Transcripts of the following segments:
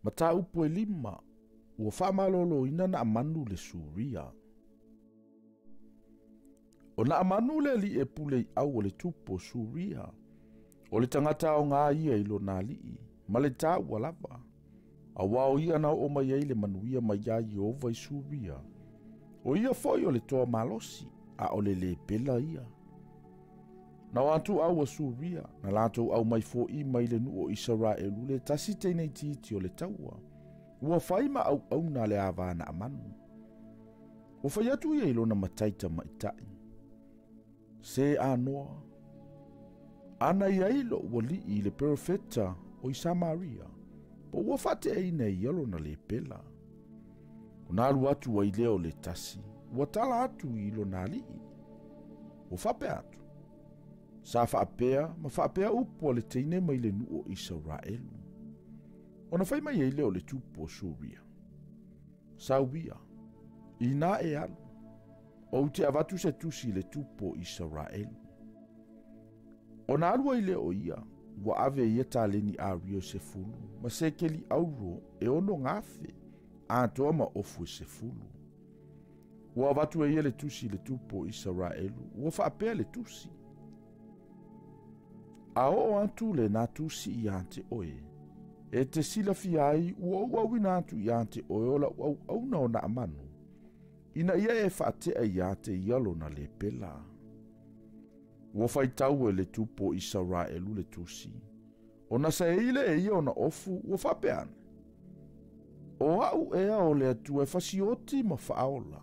Mata upo e lima, ua whaamalolo ina na amanu le suria. O na amanu le li e pule i au o le tupo suria. O le tangata o ngā ia ilo nā lii, ma le tā ua lava. A wao ia na o mai le manuia mai ia i ova i suria. O ia foi o le toa malosi, a o le pela ia. Na watu au a suria, na lato au mai fo i mai le nu o Israelu le tasi teinei titi o le taua. Ua faima au na le avana amanu. O fai atu ia ilo na mataita maitai. Se anoa. Ana ia ilo ua li i le profeta o i Samaria. Po ua fate e ina i alo na le pela. Una alu atu wa i leo le tasi. Ua tala atu i ilo na li i. O fape atu. Sa faapea, ma faapea upo le teine mai le nu o Israelu. Ona fai mai e leo le tupu o Suria. Sa uia. Ina e alu. O te avatu se tusi le tupu o Israelu. Ona alua i leo ia. Wa ave ia taleni a rio se fulu. Ma se keli auro e ono ngafe. A toa ma ofu se fulu. Wa avatu e ia le tusi le tupu o Israelu. Wa faapea le tusi. A o antu le nā tusi i ante oe. E te sila fiai ua wina antu i ante oe ola au na o na amanu. Ina ia e whaatea i ante i alo na le pela. Ua Faitau e le tupo Israelu le tusi. O na sa eile e ia o na ofu ua whapeane. O au ea o le atu e fasioti ma whaaola.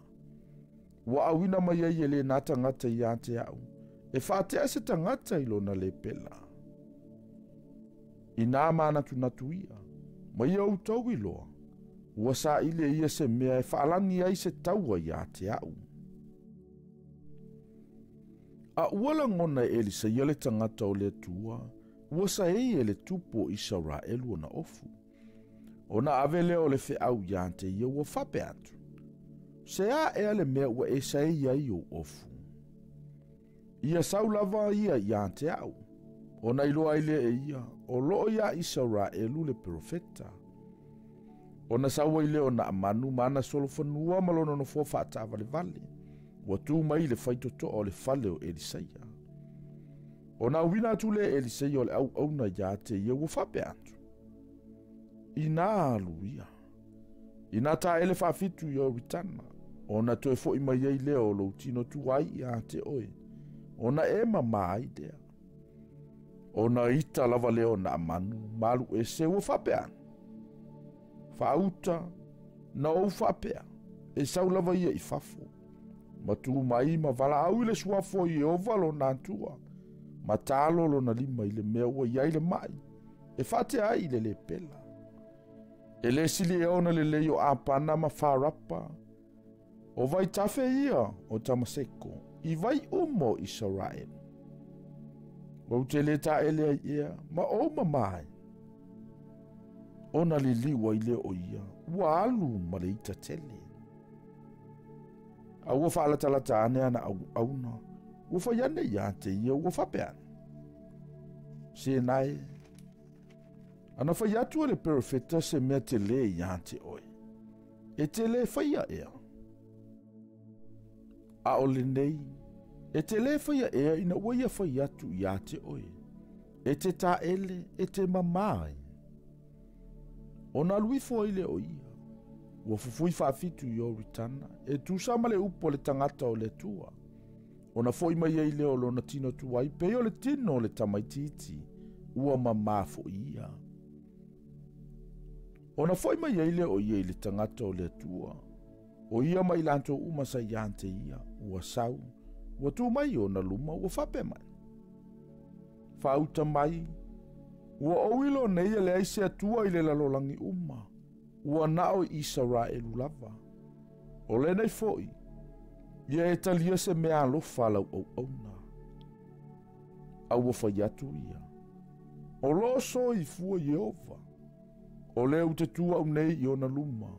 Ua awina mai e le nā tangata i ante au. E whaatea se tangata ilo na le pela. I nā mana tu ia. Ma ia utau iloa. Ua sa ile ia se mea e whaalangi ai se taua i a te au. A uala ngona e li sa ia le tangata o le tua. Ua sa e le tupo Israelu o na ofu. O na ave leo le fe au i a te ia ua whape atu. Se a ea le mea ua e sa e ia i o ofu. Ia saulava ia i a te au. O na iloa ile e ia, o loo ia Israelu le profeta. O na saua ile o na amanu mana solo fanua malono no fua fata vale vale. Wa tu mai le faitoto o le fale o Elisaia. O na wina atu le Elisaia o le au na ia te ia ua whape atu. Ina alu ia. Ina ta ele whaafitu i o ritana. O na toe fo ima iei leo lo tino tuai i a te oe. O na e mama idea. O na ita lava leo na amanu, malu e se ua whapean. Whauta, na ou whapea, e sau lava ia i whafo. Ma tu mai ma wala au ile suafo i o valo na tua. Ma talo lo na lima ile mea ua iai le mai. E whate ai ile le pela. E le sili e ona le leo apana ma wharapa. O vai tafe ia o tamaseko, i vai umo Israel. Wau te le ta ele ia, ma o mamai. Ona li liwa ile o ia, ua alu ma le ita tele. A ua whaala talata ane ana au na, ua whaiane ia te ia, ua whapean. Se nai, ana whaiatua le perfeta se mea te le ia te oe. E te le whaia ea. A o le nei, e te le whaia ea ina ua ia whaiatu ia te oe. E te ta ele, e te mamai. O na lui fo ile o ia. Ua fufui whaafitu i o ritana. E tu sama le upo le tangata o le tua. O na foi mai ile o lo na tino tuai. Pe o le tino le tamaititi. Ua mama fo ia. O na foi mai ile o ia le tangata o le tua. O ia mai lanto umasa iante ia. Ua sau. Ua tu mai o na luma. Ua whape mai. Whauta mai. Ua oilo nei le aise atua i le lalolangi uma. Ua nao Israelu lava. O le nei foi. Ia e talia se mea alofa lau au na. Au whai atu ia. O lo so i fua Jehova. O le u te tua u nei i ona luma.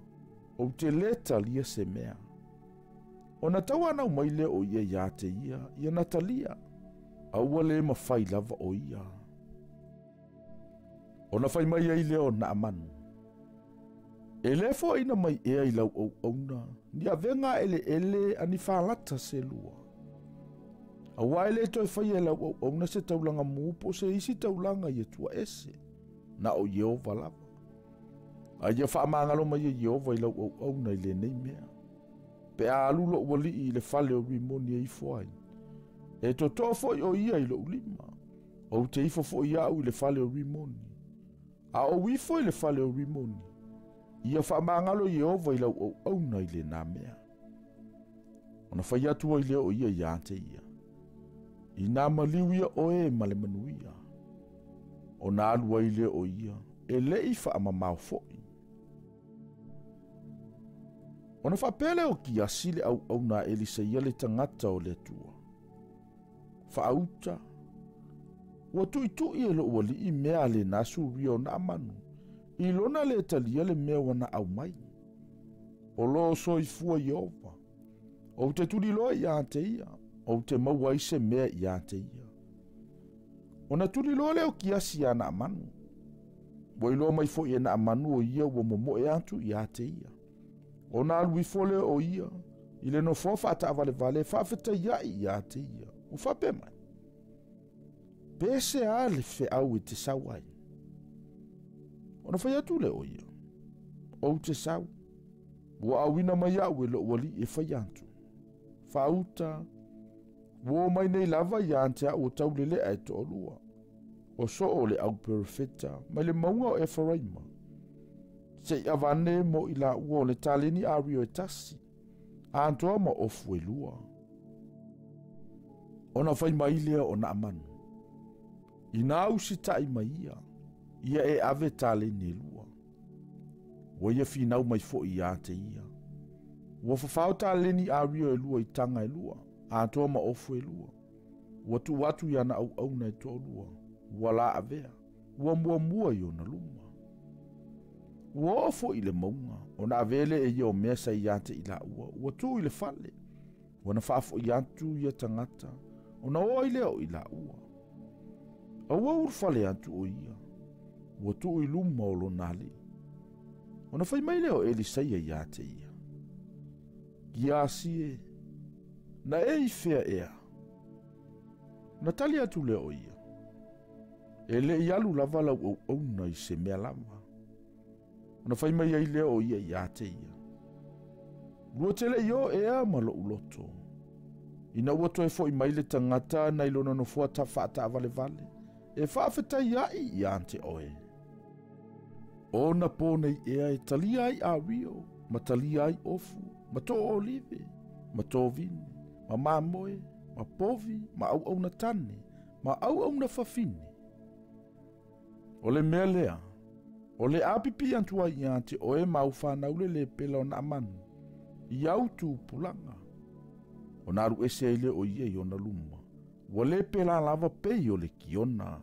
O te le talia se mea. O na tawana u maile o ia ia te ia natalia. Au le mawhai lava o ia. O na whai mai ai leo na amanu. Ele fo ina mai ea I lau au auna, ni a venga ele ani whalata se lua. A waile toi whai e lau au auna se taulanga mūpo se isi taulanga I tua ese, na o Yehova lava. A ia whaamangalo mai Yehova I lau au auna I le nei mea. Pe a alulo wali I le whale o rimoni e ifoai. E to tofo o ia I lo ulima. O te ifo fo ia au I le whale o rimoni. A o wifo I le whale o rimoni. Ia whaamangalo Yehova I lau au auna I le nā mea. Ona whai atua I le o ia I ante ia. I nā maliwia o e male manuia. O nā alua I le o ia. E le I whaamamau foi. Ona whapele o ki asile au nā elisa ia le tangata o le tua. Whaauta. Ua tui e lo ua li I mea le nasu rio na manu. I lona le talia le mea wana au mai. O lo so I fua Yehova. O te tuli loa I ante ia. O te maua I se mea I ante ia. O na tuli loa leo ki asi ana amanu. Wa I loa mai fo I na amanu o ia ua momo e antu I ante ia. O na alui fo leo o ia. I le no fofa ata avale vale whawheta iai I ante ia. O whape mai. Pese a le fe au I te sawai. Ona whai atu le o ia. O te sau. Wa awina mai au e lo wali e whai antu. Whauta. Wo mai nei lava I ante a o taulele ai to olua. O so o le au perfeta. Mai le maunga o e wharaima. Se I avane mo I la ua o le taleni a rio e tasi. A antoa ma ofu e lua. Ona whai mai lea o na amanu. I nā usi tai mai ia. Ia e ave tale ne lua. Wa ia finau mai fo I ate ia. Wa whawhau tale ni a rio e lua I tanga e lua. A antoa ma ofu e lua. Wa tu watu yana au na e to lua. Wa la avea. Wa mua I ona luma. Wa ofo I le maunga. Ona avele e ia o mesa I ate I la ua. Wa tu I le fale. Wana whaafo I antu ia tangata. Ona oa I leo I la ua. Aua urfale antu o ia. Ua tu I luma o lo nali. Ona whai mai leo Elisaia I ate ia. Giasi e. Na e I fea ea. Na tali atu leo ia. E le I alu lava lau au na I se mea lava. Ona whai mai ai leo ia I ate ia. Lua tele io ea ma lo uloto. Ina ua toe fo I mai le tangata na ilona no fua ta whaata avale vale. E whaafeta iai I ante oe. Ona pōnei ea e talia ai a rio, ma talia ai ofu, ma tō olive, ma tō vini, ma mamoe, ma povi, ma au na tane, ma au na whawhine. O le mea lea, o le apipi antua I ante oe mau whanaule le pela o na amanu, I au tūpulanga. O naru ese ele o ia I ona luma, wa le pela lava pei o le kiona.